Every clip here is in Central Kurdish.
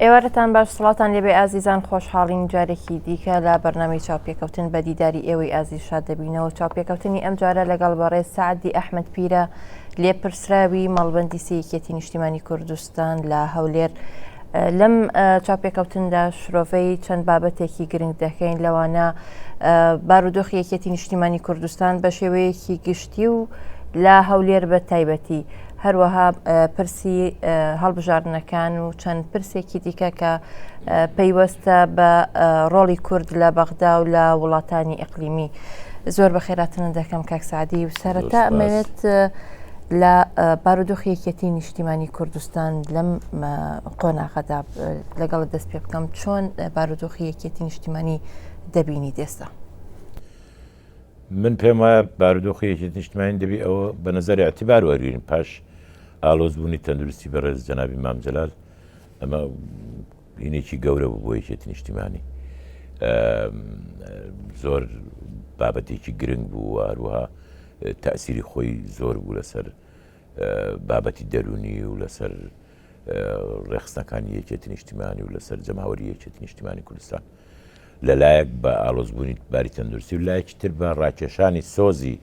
ئێوارەتان باش سڵاتان لێبێ ئازیزان خۆشحاڵین جارێکی دیکە لە بەرنامەی چاوپێکەوتن بە دیداری ئێوەی ئازیز شاد دەبینەوە. چاوپێکەوتنی ئەم جارە لەگەڵ بەڕێز سەعەدی ئەحمەد پیرە لێپرسراوی مەڵبەندی سەیەکێتی نیشتیمانی کوردستان لە هەولێر. لەم چاوپێکەوتندا شرۆڤەی چەند بابەتێکی گرنگ دەکەین، لەوانە بارودۆخی یەکێتی نیشتیمانی کوردستان بە شێوەیەکی گشتی و لە هەولێر بە تایبەتی، هەروەها پرسی هەڵبژاردنەکان و چەند پرسێکی دیکە کە پەیوەستە بە ڕۆڵی کورد لە بەغدا و لە وڵاتانی ئیقلیمی. زۆر بە خێراتن دەکەم کاک سەعەدی، و سەرەتا ئەمەوێت لە بارودۆخی یەکێتی نیشتیمانی کوردستان لەم قۆناغەدا لەگەڵ دەست پێ بکەم، چۆن بارودۆخی یەکێتی نیشتیمانی دەبینی دێستا؟ من پێم وایە بارودۆخی یەکێتی نیشتیمانی دەبی ئەوە بە نەزەری ئەعتیبار وەرگرین پاش ئالۆزبوونی تەندروستی بەڕێز جەنابی مام جەلال. ئەمە هینێکی گەورە بوو بۆ یەکێتی نیشتیمانی، زۆر بابەتێکی گرنگ بوو، هەروەها تەئسیری خۆی زۆر بوو لەسەر بابەتی دەرونی و لەسەر ڕێخستنەکانی یەکێتی نیشتیمانی و لەسەر جەماوەری یەکێتی نیشتیمانی کوردستان لەلایەک بە ئالۆزبوونی باری تەندروستی و لایەکی تر بە ڕاکێشانی سۆزی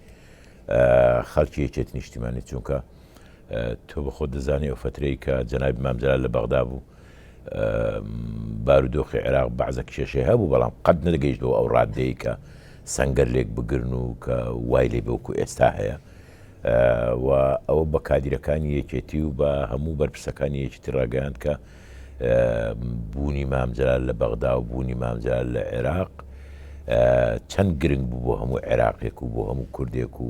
خەڵکی یەکێتی نیشتیمانی. چونکە تۆ بە خۆت دەزانی ئەو فترەی کە جەنابی مام جەلال لە بەغدا بوو، بارودۆخی عێراق بەعزە کێشەی هەبوو، بەڵام قەت نەدەگەیشتەوە ئەو ڕادەیە کە سەنگەر لێک بگرن و کە وای لێ بەوکو ئێستا هەیە. و ئەوە بە کادیرەکانی یەکێتی و بە هەموو بەرپرسەکانی یەکێتی ڕاگەیاند کە بوونی مام جەلال لە بەغدا و بوونی مام جەلال لە عێراق چەند گرنگ بوو بۆ هەموو عێراقێک و بۆ هەموو کوردێک و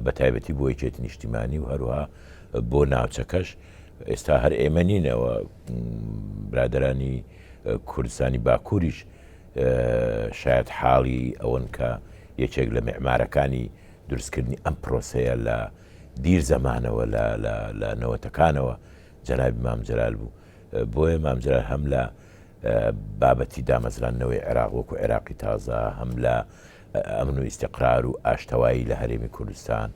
بە تایبەتی بۆ یەکێتی نیشتیمانی و هەروها بۆ ناوچەکەش. ئێستا هەر ئێمە نینەوە برادەرانی کوردستانی باکووریش شاید حاڵی ئەوەن کە یەکێک لە معمارەکانی دروستکردنی ئەم پرۆسەیە لە دیر زەمانەوە لە نەوەتەکانەوە جەنابی مام جەلال بوو. بۆیە مام جەلال هەم لە بابەتی دامەزرانەوەی عێراق وەکو عێراقی تازە، هەم لە ئەمن و ئیستیقرار و ئاشتەوایی لە هەرێمی کوردستان،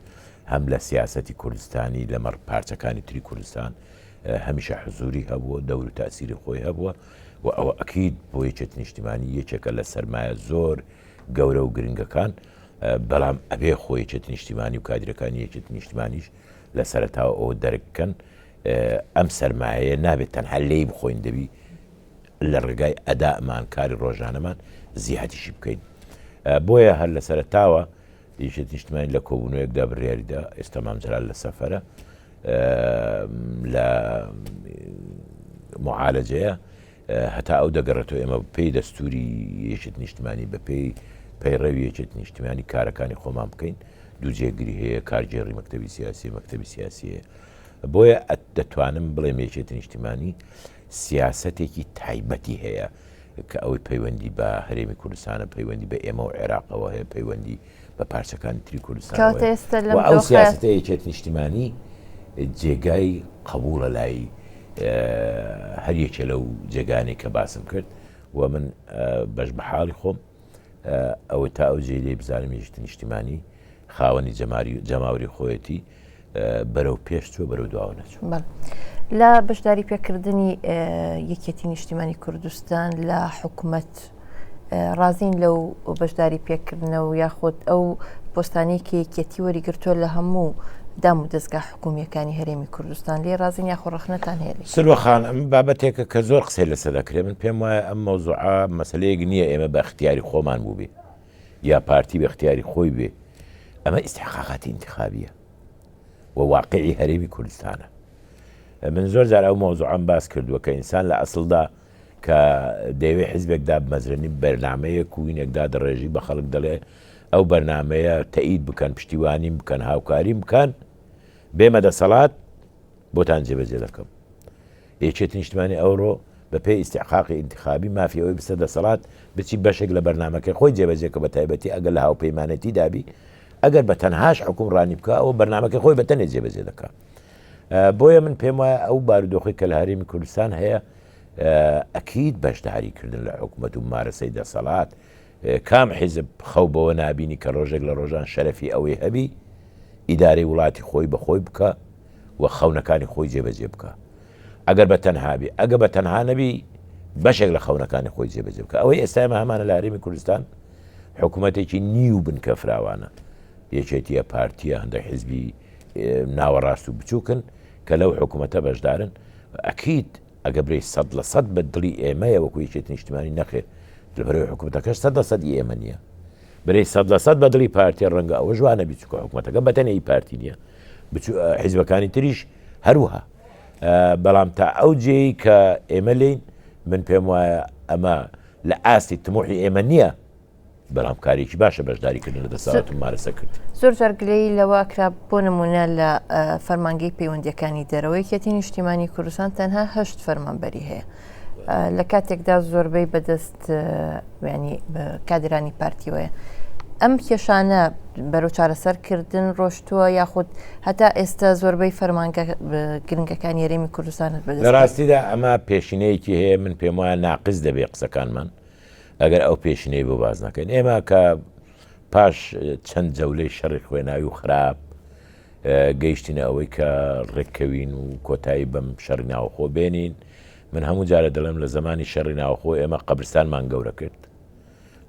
هەم لە سیاسەتی کوردستانی لە پارچەکانی تری کوردستان هەمیشە حزوری هەبووە، دەور و تەئسیری خۆی هەبووە و ئەوە ئەکید بۆ یەکێتی نیشتیمانی یەکێکە لە سەرمایە زۆر گەورە و گرنگەکان. بەڵام ئەبێ خۆی یەکێتی نیشتیمانی و کادرەکانی یەکێتی نیشتیمانیش لە سەرەتاوە ئەوە دەرککەن ئەم سەرمایە نابێت تەنها لێی بخۆین، دەبی لە ڕێگای ئەدامان کاری ڕۆژانەمان زیاتیشی بکەین. بۆیە هەر لە سەرەتاوە یەکێتی نیشتیمانی لە کۆبوونەوەیەکدا بڕیاریدا ئێستا مام جەلال لە سەفەرە لە معالەجەیە هەتا ئەو دەگەڕێتەوە ئێمە پێی دەستوری یەکێتی نیشتیمانی بە پێی پەیڕەوی یەکێتی نیشتیمانی کارەکانی خۆمان بکەین. دوو جێگری هەیە، کارگێڕی مەکتەبی سیاسی، مەکتەبی سیاسیە. بۆیە دەتوانم بڵێم یەکێتی نیشتیمانی سیاسەتێکی تایبەتی هەیە کە ئەوەی پەیوەندی بە هەرێمی کوردستانە، پەیوەندی بە ئێمە و عێراقەوە هەیە، پەیوەندی بە پارچەکانی تری کوردستان. ئەو سیاسەتە یەکێتی نیشتیمانی جێگای قبوڵە لای هەر یەکێ لەو جێگانێک کە باسم کرد. و من بەش بە حاڵی خۆم ئەوە تا ئەو جێ لێ بزانم یەکێتی نیشتیمانی خاوەنی جەماوەری خۆیەتی بەرەو پێش چوە، بەرەو دواوە نەچوو. لە بەشداری پێکردنی یەکێتی نیشتیمانی کوردستان لە حکوومەت ڕازین لەو بەشداری پێکردنەوە یاخود ئەو پۆستانەی کە یەکێتی وەریگرتووە لە هەموو دام و دەستگا حکوومیەکانی هەرێمی کوردستان لێ ڕازین یاخۆ ڕەخنەتان هەیە؟ سروەخان، ئەم بابەتێکە کە زۆر قسەی لەسەر دەکرێت. من پێم وایە ئەم مەوزوعە مەسەلەیەک نییە ئێمە بە اختیاری خۆمان بوو بێ یا پارتی بە اختیاری خۆی بێ. ئەمە ئیستحقاقاتی انتخابیە و واقعی هەرێمی کوردستانە. من زۆر جار ئەو مەوزوعەم باس کردووە کە ئینسان لە ئەسڵدا کە دەیەوێت حیزبێکدا بمەزرێنی بەرنامەیەک و وینێکدا دەڕێژی بە خەڵک دەڵێ ئەو بەرنامەیە تەئید بکەن، پشتیوانیم بکەن، هاوکاریم بکەن، بێمە دەسەڵات بۆتان جێبەجێ دەکەم. یەکێتی نیشتیمانی ئەوڕۆ بە پێی ئیستحقاقی انتخابی مافی ئەوەی بستە دەسەڵات بچی بەشێک لە بەرنامەکەی خۆی جێبەجێکە بە تایبەتی ئەگەر لە هاوپەیمانەتی دابی، ئەگەر بە تەنهاش حکومڕانی بکە ئەوە بەرنامەکەی خۆی بەتەنێ جێبەجێ دەکات. بۆیە من پێم وایە ئەو بارودۆخی کە لە هەرێمی کوردستان هەیە ئەکید بەشداریکردن لە حکوومەت و مارەسەی دەسەڵات کام حیزب خەو بەوە نابینی کە ڕۆژێک لە ڕۆژان شەرەفی ئەوەی هەبی ئیدارەی وڵاتی خۆی بەخۆی بکە و خەونەکانی خۆی جێبەجێ بکە. ئەگەر بە تەنها بێ ئەگە بە تەنها نەبی بەشێک لە خەونەکانی خۆی جێبەجێ بکە ئەوەی ئێستامە هەمانە لە هەرێمی کوردستان حکوومەتێکی نیو بنکە فراوانە یەکێتیە پارتیە هەندێک حیزبی ناوەڕاست و بچووکن کە لەو حکوومەتە بەشدارن ئەکیید ئەگە برەی 100% بە دڵی ئێمەیە وەکو یەکێتی نیشتیمانی نەخێر لەبەرەوەی حکوومەتەکەش 100% ئێمە نییە برەی 100% بە دڵی پارتیە ڕەنگە ئەوە جوانە بیچووکە حکوومەتەکە بەتەنەی پارتی نییە حیزبەکانی تریش هەروها بەڵام تا ئەو جێی کە ئێمە لین من پێم وایە ئەمە لە ئاستی تموحی ئێمە نییە بەڵام کارێکی باشە بەشداریکردن لە دەسەڵاتم مارەسە کرد زۆر جارگلەی لەوە کرا بۆ نمونە لە فەرمانگەی پەیوەندیەکانی دەرەوەی یەکێتی نیشتیمانی کوردستان تەنها 8 فەرمانبەری هەیە لە کاتێکدا زۆربەی بەدەست ینی کادرانی پارتیوەیە ئەم کێشانە بەرەو چارەسەرکردن ڕۆشتووە یاخود هەتا ئێستا زۆربەی فەرمانگە گرنگەکانی هەرێمی کوردستانت بەدەست لە ڕاستیدا ئەمە پێشینەیەکی هەیە من پێم وایە ناقص دەبێ قسەکانمان ئەگەر ئەو پێشینەی بۆ باز نەکەین ئێمە کە پاش چەند جەولەی شەڕی خوێناوی و خراپ گەیشتینە ئەوەی کە ڕێککەوین و کۆتایی بەم شەڕی ناوخۆ بێنین من هەموو جارە دەڵێم لە زمانی شەڕی ناوخۆ ئێمە قەبرستانمان گەورە کرد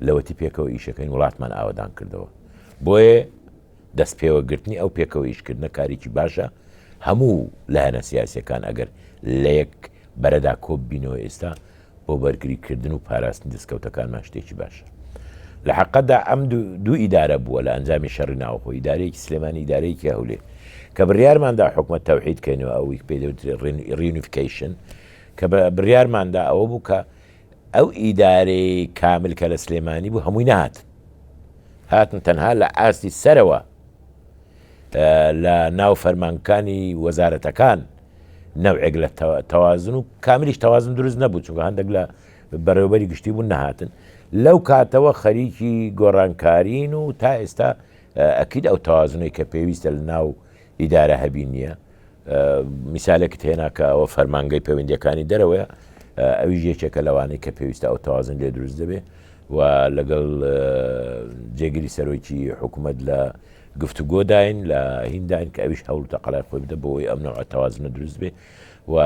لەوەتی پێکەوە ئیشەکەین وڵاتمان ئاوادان کردەوە بۆیە دەست پێوەگرتنی ئەو پێکەوە ئیشکردنە کارێکی باشە هەموو لایەنە سیاسیەکان ئەگەر لە یەک بەرەدا کۆب بینەوە ئێستا بۆ بەرگریکردن و پاراستنی دەستکەوتەکانمان شتێکی باشە لە حەقەتدا ئەم دوو ئیدارە بووە لە ئەنجامی شەڕی ناوخۆ ئیدارەیەکی سلێمانی ئیدارەیەکی هەولێ کە بڕیارماندا حکومەت تەوحید کەینەوە ئەوەی پێدەوت ڕیونیفیکیشن کە بڕیارماندا ئەوە بوو کە ئەو ئیدارەی کامل کە لە سلێمانی بوو هەمووی هاتن تەنها لە ئاستی سەرەوە لە ناو فەرمانکانی وەزارەتەکان نەوعێک لە تەوازن و کاملیش تەوازن دروست نەبوو چونکە هەندێک لە بەڕێوەبەری گشتی بوون نەهاتن لەو کاتەوە خەریکی گۆڕانکارین و تا ئێستا ئەکید ئەو تەوازنەی کە پێویستە لە ناو ئیدارە هەبی نییە میسالێکت هێنا کە ئەوە فەرمانگەی پەیوەندیەکانی دەرەوەیە ئەوی یەکێکە لەوانەی کە پێویستە ئەو تەوازن لێ دروست دەبێ و لەگەڵ جێگیری سەرۆکی حکوومەت لە گفتوگۆداین لە هینداین کە ئەویش هەوڵ تەقەلای خۆی بدە بۆەوەی ئەم نوع تەوازنە دروست بێ و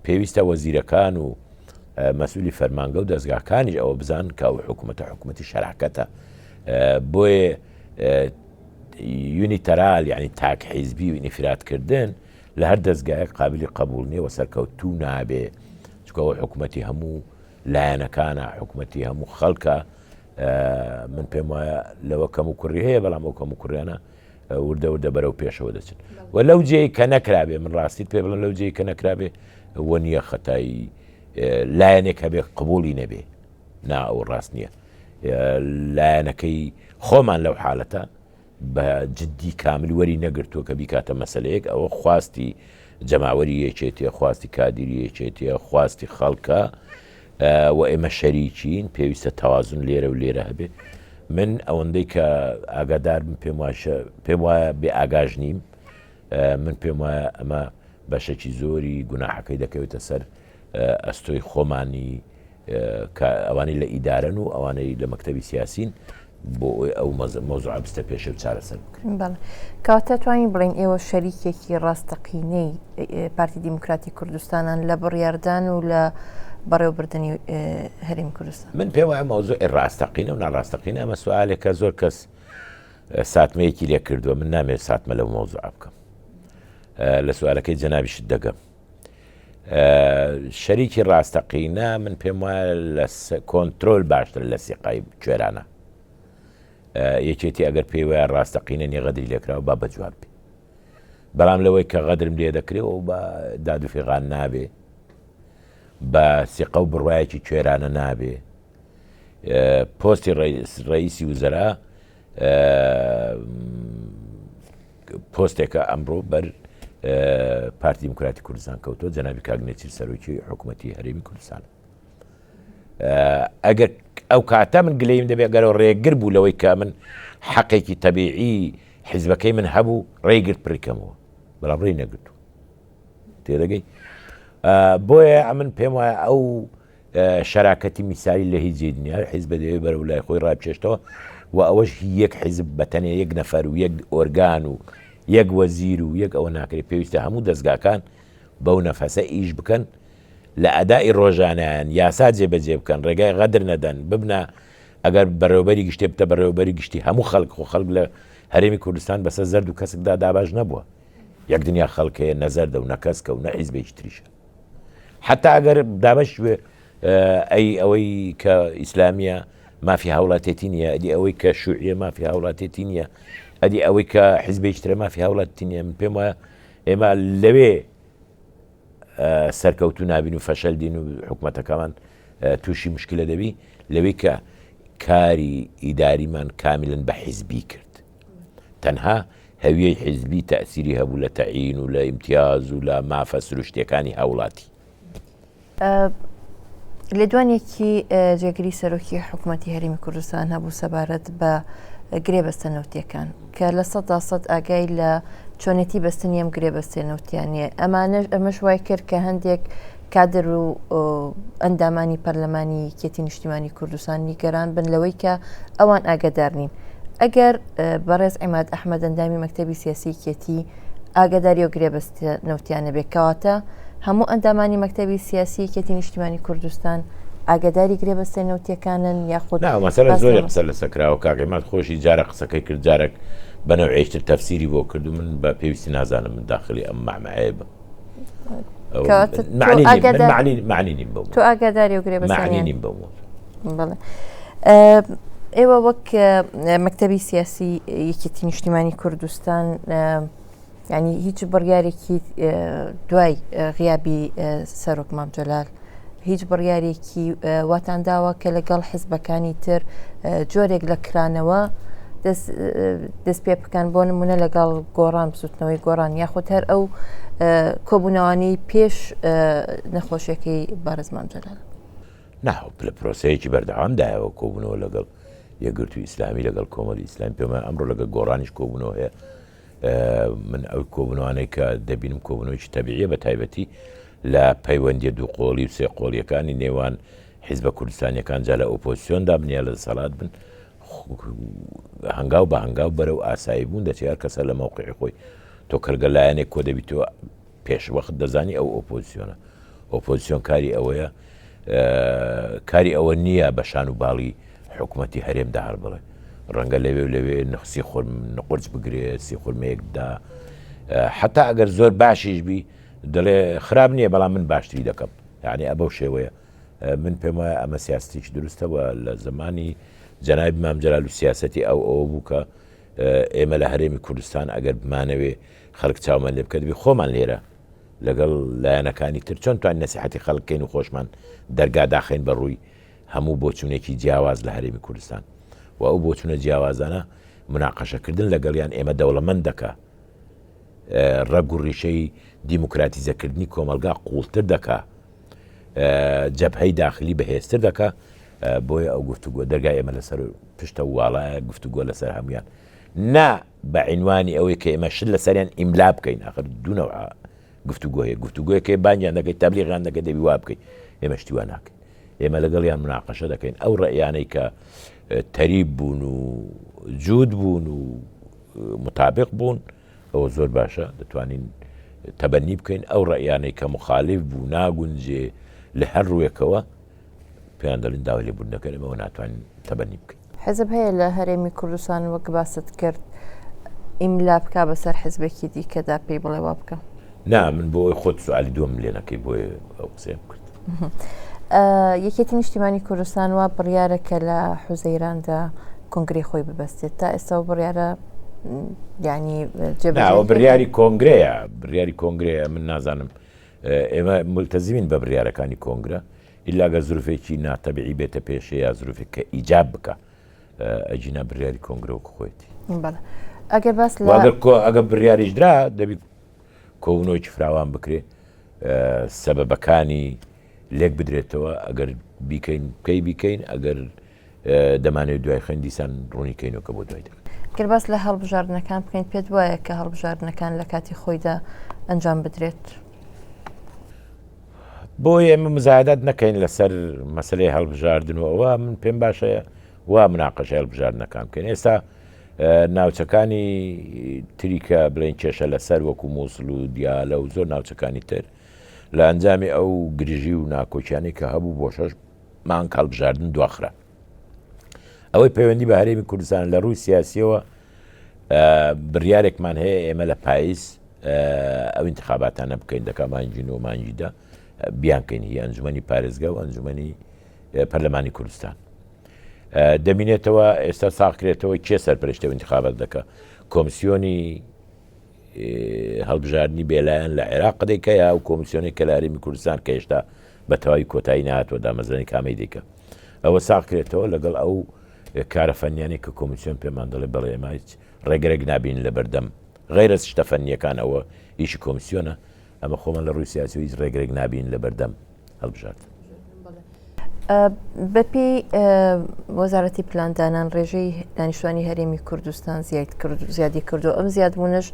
پێویستە وەزیرەکان و مەسئولی فەرمانگە و دەستگاکانیش ئەوە بزان کە ئەو حکوومەتی شەراکەتە بۆیە یونیتەرال یعنی تاک حیزبی و ئینفرادکردن لە هەر دەستگایەک قابلی قبول نییە و سەرکەوتوو نابێ چکەوە حکوومەتی هەموو لایەنەکانە حکوومەتی هەموو خەڵکە من پێم وایە لەوە کەم و کوڕی هەیە بەڵام ئەو کەم و کوڕیانە وردە بەرەو پێشەوە دەچن و لەو جێی کە نەکرابێ من ڕاستیت پێ بڵێن لەو جێی کە نەکرابێ وە نییە خەتایی لایەنێک هەبێ قبولی نەبێ نا ئەو ڕاست نییە لایەنەکەی خۆمان لەو حالەتە بە جددی کامل وەری نەگرتووە کە بیکاتە مەسلەیەک ئەوە خواستی جەماوەری یەکێتیە خواستی کادیری یەکێتیە خواستی خەڵکە و ئێمە شەریکین پێویستە تەوازن لێرە و لێرە هەبێ من ئەوەندەی کە ئاگادار پێم وایە بێ ئاگاژ نیم من پێم وایە ئەمە بەشێکی زۆری گوناحەکەی دەکەوێتە سەر ئەستۆی خۆمانی کە ئەوانەی لە ئیدارن و ئەوانەی لە مەکتەبی سیاسین بۆ ئەو مەوزوع بستە پێشە چارەسەر بکرێن کەواتە توانین بڵین ئێوە شەریکێکی ڕاستەقینەی پارتی دیموکراتی کوردستانان لە بڕیاردان و لە بەڕێوەبردننی هەرێمی کوردستان من پێ وایە مەوزوع ڕاستەقینە و ناڕاستەقینە ئەمە سوالێکە زۆر کەس ساتمەیەکی لێ کردووە من نامێت ساتمە لەو مەوزوع بکەم لە سوالەکەی جەنابیشت دەگەم شەریکی ڕاستەقینە من پێم وایە لە کۆنتترۆل باشتر لە سیقای کوێرانە یەکێتی ئەگەر پێی وایە ڕاستەقینە نێ غەدری لێکراوە با بەجواب بێ بەڵام لەوەی کە غەدرم لێ دەکرێەوە و بە دادوفێغان نابێ بە سیقە و بڕواایەکی کوێرانە نابێ پۆستی ڕئیسی وزەرا پۆستێکە ئەمڕۆ بەر پارتی دیموکراتی کوردستان کەوتۆ جەنابی کاگنێچیر سەرۆکی حکوومەتی هەرێمی کوردستان ئەگەر ئەو کاتە من گلەیم دەبێ گەرەوە ڕێگر بوو لەوەی کە من حەقێکی تەبیعی حیزبەکەی من هەبوو ڕێگرت پڕیکەمەوە بەڵام ڕێی نەگرتو تێدەگەی بۆیە ئەمن پێم وایە ئەو شەراکەتی میسایی لە هیچ دنیا حیزب دەوێت بەرەو لای خۆی ڕابچێشتەوە و ئەوەش یەک حیزب بەتەنێ یەک نەفەر و یەک ئۆرگان و یەک وەزیر و یەک ئەوە ناکرێت پێویستە هەموو دەستگاکان بەو نەفەسە ئیش بکەن لە ئەدای ڕۆژانیان یاسا جێبەجێ بکەن ڕێگای غەدر نەدەن ببنە ئەگەر بەڕێوەبەری گشتێ بتە بەڕێوەبەری گشتی هەموو خەڵک و خەڵک لە هەرێمی کوردستان بەسەر زەرد و کەسکدا داباش نەبووە یەک دنیا خەڵکەیە نەزەردە و نەکەسکە و نەحیزبێکی تریشە حتا ئەگەر دابش ئەوەی کە ئیسلامیە مافی هاوڵاتێتی نیە ئەدی ئەوەی کە شوعیە مافی هاوڵاتێتی نییە ئەدی ئەوەی کە حیزبێکی ترە مافی هاوڵاتی نیە من پێم وایە ئێمە لەوێ سەرکەوتو نابین و فەشەل دین و حکوومەتەکەمان تووشی مشکلە دەبی لەوەی کە کاری ئیداریمان کاملن بە حیزبی کرد تەنها هەویەی حیزبی تەئسیری هەبوو لە تەعین و لە ئیمتیاز و لە مافە سروشتیەکانی هاوڵاتی لە دوانێکی جێگیری سەرۆکی حکوومەتی هەرێمی کوردستان هەبوو سەبارەت بە گرێبەستە کە لە 100% ئاگای لە چۆنێتی بەستنی ئەم گرێبەستێنەوتیانە ئەمەش وای کرد کە هەندێک کادر و ئەندامانی پەرلەمانی کێتی نیشتیمانی کوردستان نیگەران بن لەوەی کە ئەوان ئاگدار نین ئەگەر بەڕێز عیماد ئەحمەد ئەندامی مەکتەبی سیاسی کێتی ئاگداری و گرێبەستێنەوتیانە بێکەواتە هەموو ئەندامانی مەکتەبی سیاسی کێتی نیشتیمانی کوردستان ئاگداری گرێبەستێنەوتیەکانن یاخود مەسەلە زۆری قسە لە سەکراوە کاکەمات خۆشی جارە قسەکەی کرد جارێک بەنەوعێشتر تەفسیری بۆ کرد و من بە پێویستی نازانم من داخلی ئەم مەعمەعەیە بم معنی نیم بەم تۆ ئاگاداری و گرێبەستێنی نیم بەم بەڵێ ئێوە وەک مەکتەبی سیاسی یەکێتی نیشتیمانی کوردستان ینی هیچ بڕیارێکی دوای غیابی سەرۆک مام جەلال هیچ بڕیارێکی واتانداوە کە لەگەڵ حیزبەکانی تر جۆرێک لە کرانەوە دەست پێ بکەن بۆ نمونە لەگەڵ گۆڕان بسووتنەوەی گۆڕان یاخود هەر ئەو کۆبوونەوانی پێش نەخۆشیەکەی بارز مام جەلال ناو لە پرۆسەیەکی بەردەوامدایەوە کۆبوونەوە لەگەڵ یەکگرتووی ئیسلامی لەگەڵ کۆمەڵی ئیسلام پێمە ئەمڕۆ لەگەڵ گۆڕانیش کۆبوونەوە هەیە من ئەو کۆبوونەوانەی کە دەبینم کۆبوونەوەیکی تەبیعیە بە تایبەتی لە پەیوەندی دوو قۆڵی و سێ قۆڵیەکانی نێوان حیزبە کوردستانیەکان جا لە ئۆپۆزیسیۆندا بنیا لە دەسەڵات بن هەنگاو بە هەنگاو بەرەو ئاسایی بوون دەچێت هەر کەسە لە مەوقعی خۆی تۆ کەرگە لایەنێک کۆ دەبیتەوە پێشوەخت دەزانی ئەو ئۆپۆزیسیۆنە ئۆپۆزیسیۆن کاری ئەوەیە کاری ئەوە نییە بە شان و باڵی حکوومەتی هەرێمدا هەر بڵێ ڕەنگە لەوێ نقسی خۆرم نقرس بگرێت سی خورمەیەکدا حتا ئەگەر زۆر باشیش بی دەڵێ خراپ نییە بەڵام من باشتری دەکەم یعنی ئەبەو شێوەیە من پێم وایە ئەمە سیاستێکی دروستەوە لە زمانی جەنابی مام جەلال و سیاسەتی ئەوە بوو کە ئێمە لە هەرێمی کوردستان ئەگەر بمانەوێ خەڵک چاومان لێ بکەوێ خۆمان لێرە لەگەڵ لایەنەکانی تر چۆن توان نەسیحەتی خەڵکەین و خۆشمان دەرگا داخین بەڕووی هەموو بۆچوونێکی جیاواز لە هەرێمی کوردستان و ئەو بۆچوونە جیاوازانە مناقەشەکردن لەگەڵیان ئێمە دەوڵەمەند دەکا ڕەگ و ڕیشەی دیموکراتیزەکردنی کۆمەلگا قوڵتر دەکا جەبهەی داخلی بەهێزتر دەکا بۆیە ئەو گفتوگۆ دەرگای ئێمە لەسەر پشتە وواڵایە گفتوگۆ لەسەر هەمویان نا بە عینوانی ئەوەی کە ئێمە شت لەسەریان ئیملا بکەین آخر دوونەوە گفتوگۆیە گفتوگۆیەکەی بانیان دەکەیت تەبلیغیان دەکەی دەبی وا بکەیت ئێمە شتیوان ناکەین ئێمە لەگەڵیان مناقەشە دەکەین ئەو ڕێیانەی کە تەریب بوون و جوود بوون و مطابق بوون ئەوە زۆر باشە دەتوانین تەبەنی بکەین ئەو ڕێیانەی کە مخالف بوو ناگونجێ لە هەر ڕوویەکەوە پێیان دەڵین داوای لێبوون دەکەن ئەوە ناتوانین تەبەنی بکەین حزب هەیە لە هەرێمی کوردستان وەک باست کرد ئیملا بکا بەسەر حزبێکی دیکەدا پێی بڵێ وا بکە نا من بۆ خۆت سوالی دووەم لێ نەکەی بۆی ئەو قسەیەم کرد یەکێتی نیشتیمانی کوردستان وا بڕیارەکە لە حوزەیراندا کۆنگرێ خۆی ببەستێت تا ئێستا بڕیارە ینی بڕیاری کۆنگرەیە بڕیاری کۆنگرەیە من نازانم ئێمە ملتەزیمین بە بڕیارەکانی کۆنگرە ئیلاگە زروفێکی ناتەبیعی بێتە پێشێ یا زروفێک کە ئیجاب بکە ئەجینا بڕیاری کۆنگرەوەکە خۆیەتی ئەگەر باس ئەگە بڕیاریش درا دەبی کۆبوونەوەیکی فراوان بکرێ سەبەبەکانی لێک بدرێتەوە ئەگەر بیکەین پێی بیکەین ئەگەر دەمانێت دوای خوێن دیسان ڕوونیکەینەوە بۆ دوای دەکەن گەرباس لە هەڵبژاردنەکان بکەین پێت وایە کە هەڵبژاردنەکان لە کاتی خۆیدا ئەنجام بدرێت بۆی ئێمە مزایدات نەکەین لەسەر مەسلەی هەڵبژاردنەوە من پێم باشە وا مناقەشە هەڵبژاردنەکان بکەین ئێستا ناوچەکانی تریکە بڵێن کێشە لەسەر وەکو مووسڵ و دیالە و زۆر ناوچەکانی تر لە ئەنجامی ئەو گرژی و ناکۆچیانی کە هەبوو بۆ 6 مانگ هەڵبژاردن دواخرا. ئەوەی پەیوەندی بە هەرێمی کوردستان لە ڕووی سیاسیەوە بڕیارێکمان هەیە ئێمە لە پاییز ئەو انتخاباتانە بکەین دەکا مانجین و مانجیدا بیانکەین هی ئەنجومەنی پارێزگا و ئەنجومەنی پەرلەمانی کوردستان دەمینێتەوە ئێستا ساغکرێتەوە کێ سەرپەرشتە و انتخابات دەکە کۆمسیۆنی هەڵبژاردننی بێلایەن لە عێراق دەیکە یا و کۆمسیۆنی کە لە هەرێمی کوردستان کە هێشتا بە تەواوی کۆتایی نهاتوە دامەزرانی کامی دیکە ئەوە ساغکرێتەوە لەگەڵ ئەو کارە فەنیانی کە کۆمسیۆن پێمان دەڵێ بەڵێ ئێمە هیچ ڕێگەرێک نابین لە بەردەم غیرە شتە فەنیەکان ئەوە ئیشی کۆمسیۆنە ئەمە خۆمان لە ڕووی سیاسی و هیچ ڕێگرێک نابین لە بەردەم هەڵبژارد. بەپی وەزارەتی پلاندانان ڕێژەی دانیشتوانی هەرێمی کوردستان زیادی کردو ئەم زیادبوونش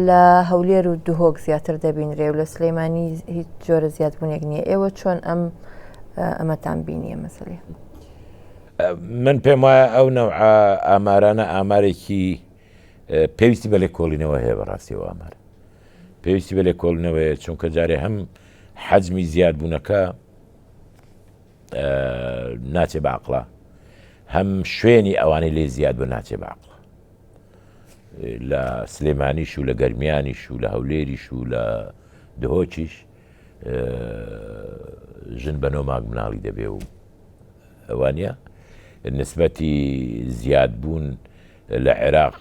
لە هەولێر و دوهۆک زیاتر دەبینرێ و لە سلەیمانی هیچ جۆرە زیادبوونێک نییە ئێوە چۆن ئەمەتان بینیە مەسەلێ من پێم وایە ئەو نەوع ئامارانە ئامارێکی پێویستی بە لێ کۆڵینەوە هەیە بەڕاستیەوە ئامار پێویستی بە لێ کۆڵنەوەیە چونکە جارێ هەم حەجمی زیادبوونەکە ناچێ بەعقڵا هەم شوێنی ئەوانەی لێ زیاد بە ناچێ بەعقڵا لە سلێمانیش و لە گەرمیانیش و لە هەولێریش و لە دهۆکیش ژن بە 9 مانگ مناڵی دەبێ و ئەوانە نسبەتی زیادبوون لە عێراق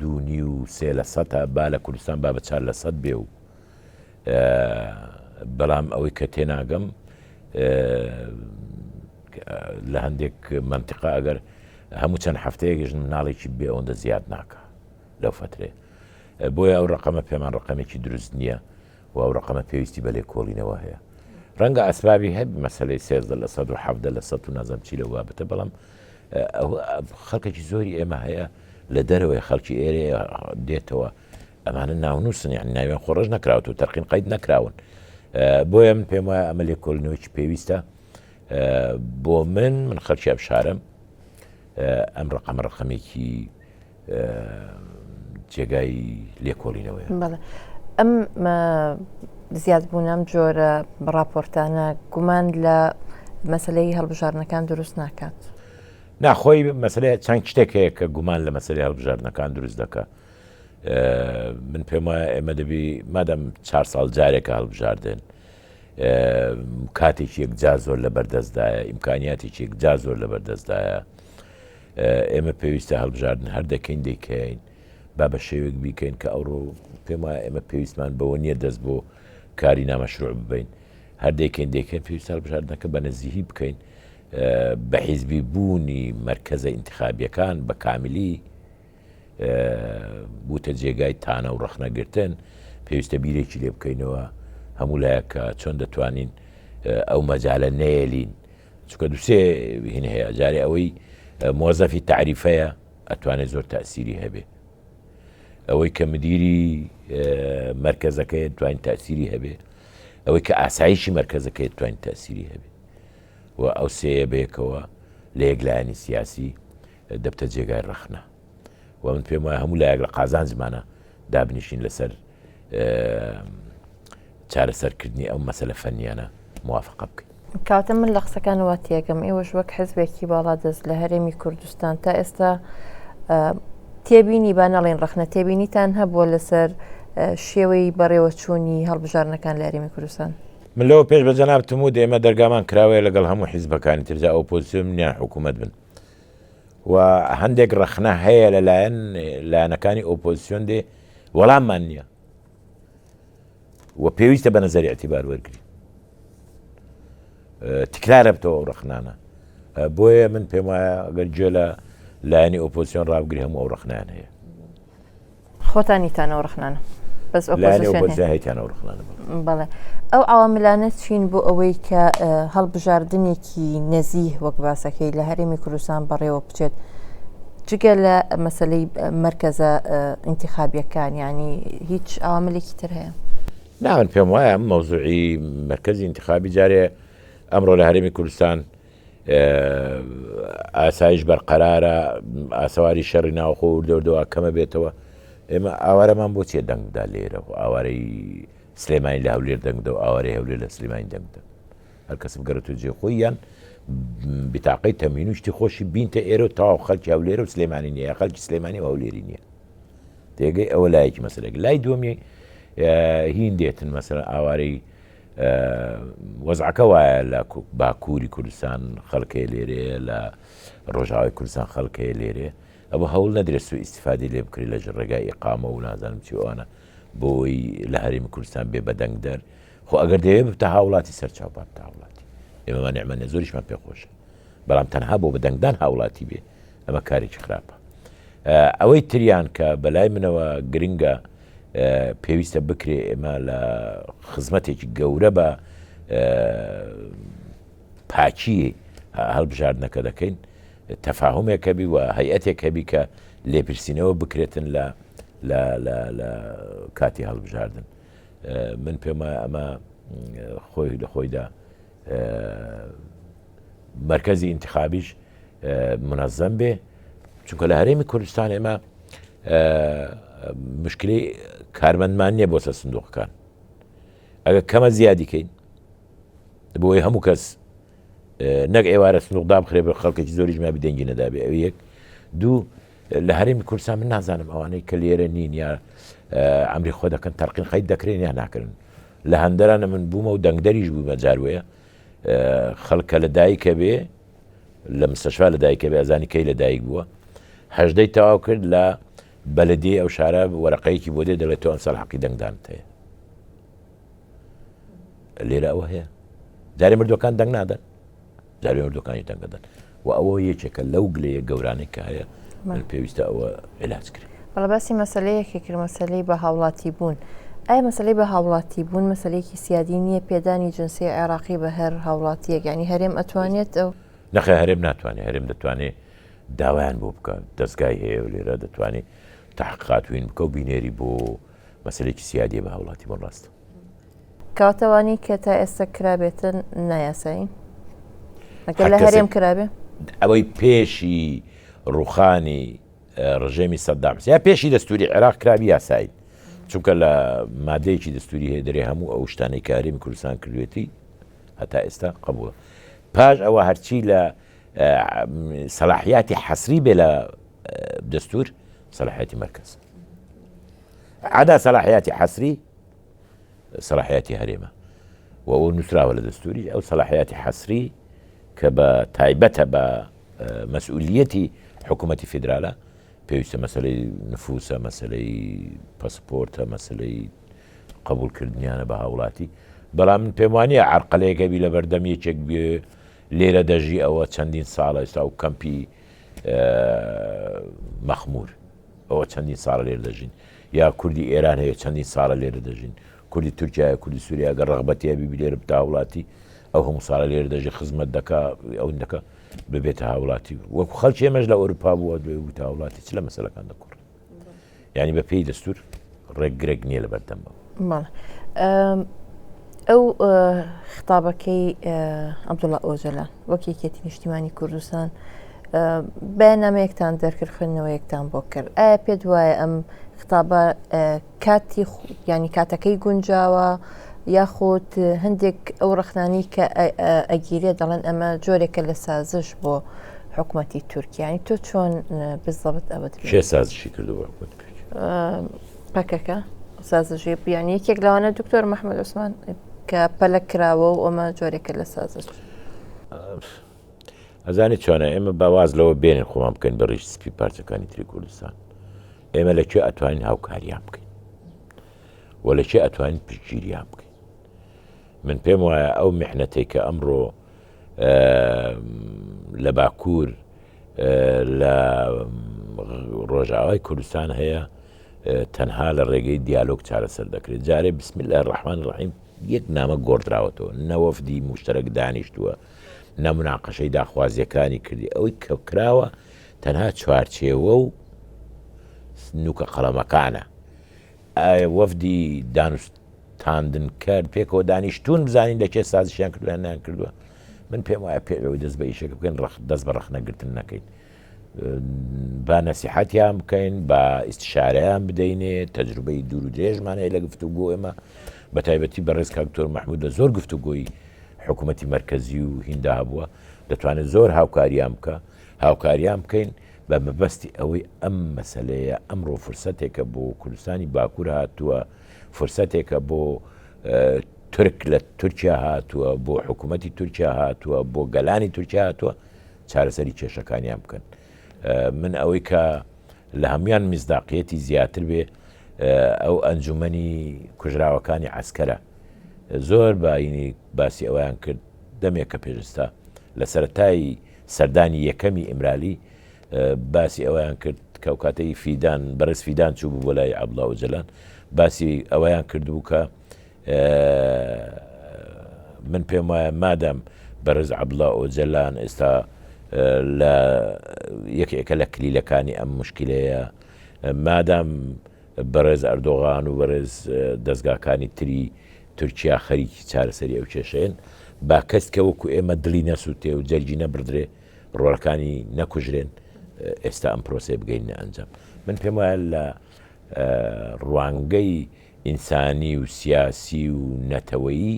2.3% با لە کوردستان با بە 4% بێ و بەڵام ئەوەی کە تێناگەم لە هەندێک منتیقا ئەگەر هەموو چەند هەفتەیەکیش مناڵێکی بێ ئەوەندە زیاد ناکە لەو فترێ بۆیە ئەو ڕقەمە پێمان ڕقەمێکی دروست نییە و ئەو ڕقەمە پێویستی بە لێ کۆڵینەوە هەیە ڕەنگە ئەسبابی هەب مەسەلەی 13% و 7% و نازەم چی لە وابتە بەڵام خەڵکێکی زۆری ئێمە هەیە لە دەرەوەی خەڵکی ئێرە دێتەوە ئەمانە ناونووسن یعنی ناویان خۆڕژ نەکراوە و تەرقین قەید نەکراون بۆیە من پێم وایە ئەمە لێ کۆڵینەوەیکی پێویستە بۆ من خەڵکی ئەبشارم ئەم ڕقەمێکی جێگای لێکۆڵینەوەیە ئەم زیادبوونم جۆرە ڕاپۆرتانە گومان لە مەسلەی هەڵبژارنەکان دروست ناکات ناخۆی مەسلەیە چەند شتێک هەیە کە گومان لە مەسلەی هەڵبژارنەکان دروست دەکە من پێم وایە ئێمە دەبی مادەم 4 ساڵ جارێکە هەڵبژاردن کاتێکی یەکجار زۆر لە بەردەستدایە ئیمکانیاتێکی یەکجار زۆر لە بەردەستدایە ئێمە پێویستە هەڵبژاردن هەر دەکەین دەیکەین با بە شێوێک بیکەین کە ئەوڕۆ پێم وایە ئێمە پێویستمان بەوە نییە دەست بۆ کاری نامەشروع ببین هەر دەیکەین دەکەین پێویستە هەڵبژاردنەکە بە نزیهی بکەین بە حیزبی بوونی مرکزە ئینتیخابیەکان بە کاملی بوتە جێگای تانە و ڕەخنەگرتن پێویستە بیرێکی لێ بکەینەوە هەموو لایەکە چۆن دەتوانین ئەو مەجالە نەیەلین چکە دووسێ هین هەیە جارێ ئەوەی مۆزەفی تعریفەیە ئەتوانێت زۆر تاسیری هەبێ ئەوەی کە مدیری مرکزەکەی توانین تاسیری هەبێ ئەوەی کە ئاسایشی مرکزەکەی توانین تاسیری هەبێ و ئەو سێیە بەیەکەوە لە یەکلایەنی سیاسی دەبتە جێگای ڕەخنە و من پێم وایە هەموو لایەک لە قازان زمانە دابنیشین لەسەر چارەسەرکردنی ئەو مەسەلە فەنیانە موافقە بکەین کاتە من لە قسەکانەوە تێگەم ئێوەش وەک حزبێکی باڵا دەست لە هەرێمی کوردستان تا ئێستا تێبینی با نەڵێن ڕەخنە تێبینیتان هەبووە لەسەر شێوەی بەڕێوەچوونی هەڵبژارنەکان لە هەرێمی کوردستان من لەوە پێش بە جەنابتم و ئێمە دەرگامان کراوەیە لەگەڵ هەموو حیزبەکانی ترجا ئۆپۆزیسیۆن نیان حکوومەت بن و هەندێک ڕەخنە هەیە لەلایەن لایەنەکانی ئۆپۆزیسیۆن دێ وەڵاممان نییە و پێویستە بە نەزەری ئەتیبار وەرگری تکرارە بتەوە ئەو ڕەخنانە بۆیە من پێم وایە ئەگەر گوێ لە لایەنی ئۆپۆزیسیۆن ڕابگری هەموو ئەو ڕەخنیان هەیە خۆتانیتانەوە ڕەخنانە بەڵێ ئەو عواملانە چین بۆ ئەوەی کە هەڵبژاردنێکی نەزیه وەک باسەکەی لە هەرێمی کوردستان بەڕێوە بچێت جگە لە مەسەلەی مرکزە ئینتیخابیەکان ینی هیچ عواملێکی تر هەیە ناون پێم وایە مەوزوعی مرکزی ئینتیخابی جارێ ئەمڕۆ لە هەرێمی کوردستان ئاسایش بەرقەرارە ئاسەواری شەڕی ناوخۆ و دەوردەوە کەمە بێتەوە ئێمە ئاوارەمان بۆ چێ دەنگدا لێرە و ئاوارەی سلێمانی لە هەولێر دەنگدە و ئاوارەی هەولێر لە سلێمانی دەنگدە هەر کەس بگەڕێتەوە جێ خۆی یان بتاقەی تەمین و شتی خۆشی بینتە ئێرە و تەواو خەڵکی هەولێرە و سلێمانی نییە خەڵکی سلێمانی و هەولێری نییە تێگەی ئەوە لایەکی مەسەلێک لای دووەمی هین دێتن مەسەڵەن ئاوارەی وەزعەکە وایە لە باکووری کوردستان خەڵکەی لێرەیە لە ڕۆژاوای کوردستان خەڵکەیە لێرێ ئەوە هەوڵ نەدرێت سوی ئیستیفادی لێ بکری لە ڕێگای ئیقامە و نازانم چی ئەوانە بۆی لە هەرێمی کوردستان بێ بەدەنگ دەر خۆ ئەگەر دەوێت بتە هاوڵاتی سەرچاو بە هاوڵاتی ئێمەمان نیعمەنە زۆریشمان پێخۆشە بەڵام تەنها بۆ بەدەنگدان هاوڵاتی بێ ئەمە کارێکی خراپە ئەوەی تریان کە بەلای منەوە گرنگە پێویستە بکرێ ئێمە لە خزمەتێکی گەورە بە پاچی هەڵبژاردنەکە دەکەین تەفاهمێکە بی و هەیئەتێکە بی کە لێپرسینەوە بکرێتن لە کاتی هەڵبژاردن من پێم ئەمە خۆی لە خۆیدا مرکزی انتخابیش منەظەم بێ چونکە لە هەرێمی کوردستان ئێمە مشکلی کارمەندمان نییە بۆ سە سندوقەکان ئەگە کەمە زیادیکەین بۆی هەموو کەس نەک ئێوارە سندوقدا بخرێ بە خەڵکێکی زۆریش ما بدەنگی نەدابێ ئەو یەک دوو لە هەرێمی کوردستان من نازانم ئەوانەی کە لێرە نین یا ئەمری خۆ دەکەن تەرقین خەیت دەکرێن یا ناکردن لە هەندەرانە من بوومە و دەنگدەریش بوومە جاروەیە خەڵکە لە دایکە بێ لە مستەشفا لە دایکە بێ ئەزانی کەی لە دایک بووە هەژدەی تەواو کرد لە بەلەدی ئەو شارە وەرەقەیەکی بۆ دێ دەڵێت تۆ ئەمساڵ حەقی دەنگدانت هەیە لێرە ئەوە هەیە جارێ مردوەکان دەنگ نادەن جارێ مردوەکانی دەنگدەن و ئەوە یەکێکە لەو گلەیە گەورانەی کە هەیە من پێویستە ئەوە علاج کرد بەڵە باسی مەسلەیەکی کرد مەسلەی بە هاوڵاتی بوون ئایا مەسلەی بە هاوڵاتی بوون مەسلەیەکی سیادی نییە پێدانی جنسی عێراقی بە هەر هاوڵاتیەک ینی هەرێم ئەتوانێت ئەو نەخێ هەرێم ناتوانێت هەرێم دەتوانێت داوایان بۆ بکات دەستگای هەیە و لێرە دەتوانێت تحقیقاتوین بکە و بینێری بۆ مەسلێکی سیادی بە هاوڵاتی بۆ ڕاستە کاتەوانی کە تا ئێستا کرابێتن نایاسایی ئەگەر لە هەرێم کرابێ ئەوەی پێشی ڕوخانی ڕژێمی سەدام یا پێشی دەستوری عێراق کرابی یاسایی چونکە لە مادەیەکی دەستوری هەیە دەرێ هەموو ئەو شتانەی کە هەرێمی کوردستان کردوێتی هەتا ئێستا قبووە پاش ئەوە هەرچی لە سەلاحیاتی حەسری بێ لە دەستور سەلاحیاتی مەرکەز عادا سەلاحیاتی حەسری سەلاحیاتی هەرێمە و ئەو نووسراوە لە دەستوری ئەو سەلاحیاتی حەسری کە بە تایبەتە بە مەسئولیەتی حکوومەتی فیدرالە پێویستە مەسلەی نفوسە مەسلەی پەسپۆرتە مەسلەی قبولکردنیانە بە هاوڵاتی بەڵام من پێم وانییە عرقەلەیەکە بی لە بەردەم یەکێک لێرە دەژی ئەوە چەندین ساڵە ئێستا و کەمپی مەخمور ئەوە چەندین ساڵە لێرە دەژین یا کوردی ئێران هەیە چەندین ساڵە لێرە دەژین کوردی تورکیا کوردی سووریا گە ڕغبەتیە بی لێرە بتە هاوڵاتی ئەو هەموو ساڵە لێرە دەژی خزمەت دەکا ئەو دەکە ببێتە هاوڵاتی وەکو خەڵکی ئێمەش لە ئەوروپا بووە دوێ بووتە هاوڵاتی چ لە مەسەلەکان دەکوڕ ینی بە پێی دەستور ڕێکگرێک نییە لە بەردەم بەوە ئەو خطابەکەی عەبدوڵڵا ئۆجەلان وەک یەکێتی نیشتیمانی کوردستان بەیاننامەیەکتان دەرکرد خوێندنەوەیەکتان بۆ کرد ئایا پێت وایە ئەم خطابە کاتی ینی کاتەکەی گونجاوە یاخود هەندێک ئەو ڕەخنانی کە ئەگیرێ دەڵێن ئەمە جۆرێکە لە سازش بۆ حکوومەتی تورکیانی تۆ چۆن بزەبت ئەوە شێ سازشی کردووە پەکەکە سازژی بیانی یەکێک لەوانە دکتۆر مەحمەد عوسمان کە پەلە کراوە و ئەمە جۆرێکە لە سازش ئەزانی چۆنە ئێمە باواز لەوە بێنین خۆمان بکەین بە ڕیش سپی پارچەکانی تری کوردستان ئێمە لەکوێ ئەتوانین هاوکاریان بکەین و لەکوێ ئەتوانین پشتگیریان بکەین من پێم وایە ئەو میحنەتێک کە ئەمڕۆ لە باکوور لە ڕۆژاوای کوردستان هەیە تەنها لە ڕێگەی دیالۆگ چارەسەر دەکرێت جارێ بسم الله الرحمن الرحیم یەک نامە گۆڕدراوەتەوە نەوەفدی مشتەرەک دانیشتووە نەموناقەشەی داخوازیەکانی کردی ئەوەی کە کراوە تەنها چوارچێوە و نوکە قەڵەمەکانە وەفدی دانوستاندن کرد پێکەوە دانیشتون بزانین لە کێ سازشیان کردویان نان کردووە من پێم وایە پێوەی دەست بە ئیشەکە بکەین دەست بە ڕەخنەگرتن نەکەین با نەسیحەتیان بکەین با ئیستشارەیان بدەینێ تەجروبەی دوور و درێژمان هەیە لە گفتوگۆ ئێمە بە تایبەتی بەڕێز کاکتۆر مەحموود لە زۆر گفتوگۆی حکوومەتی مرکزی و هیندا هەبووە دەتوانێت زۆر هاوکاریان بکە هاوکاریان بکەین بە مەبەستی ئەوەی ئەم مەسلەیە ئەمڕۆ فرسەتێکە بۆ کوردستانی باکوور هاتووە فرسەتێکە بۆ تورک لە تورکیا هاتووە بۆ حکوومەتی تورکیا هاتووە بۆ گەلانی تورکیا هاتووە چارەسەری کێشەکانیان بکەن من ئەوەی کە لە هەمویان میزداقیەتی زیاتر بێ ئەو ئەنجومەنی کوژراوەکانی عەسکەرە زۆر باینی باسی ئەویان کرد دەمێک کە پێشستا لە سەرەتای سەردانی یەکەمی ئیمرالی باسی ئەویان کرد کە کاتەی فیدان بەڕێز فیدان چوو بوو بۆ لای عەبدوڵڵا ئۆجەلان باسی ئەویان کردبوو کە من پێم وایە مادام بەڕێز عەبدوڵڵا ئۆجەلان ئێستا لە یەکێکە لە کلیلەکانی ئەم مشکلەیە مادام بەڕێز ئەردۆغان و بەڕێز دەستگاکانی تری تورکیا خەریکی چارەسەری ئەو کێشەیەن با کەسکە وەکو ئێمە دڵی نەسووتێ و جەرگی نەبردرێ ڕۆڵەکانی نەکوژرێن ئێستا ئەم پرۆسێ بگەینە ئەنجام من پێم وایە لە ڕوانگەی ئینسانی و سیاسی و نەتەوەیی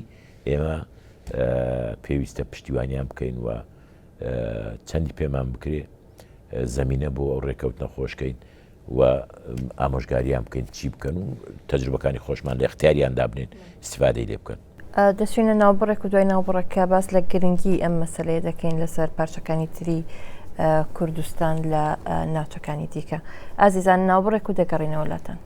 ئێمە پێویستە پشتیوانیان بکەین و چەندی پێمان بکرێ زەمینە بۆ ئەو ڕێکەوتنە خۆشکەین و ئامۆژگاریان بکەین چی بکەن و تەجروبەکانی خۆشمان لە اختیاریان دابنێن استیفادەی لێ بکەن. دەچینە ناوبڕێک و دوای ناوبڕەکە باس لە گرنگی ئەم مەسەلەیە دەکەین لەسەر پارچەکانی تری کوردستان لە ناوچەکانی دیکە. ئازیزان ناوبڕێک و دەگەڕینەوە لاتان.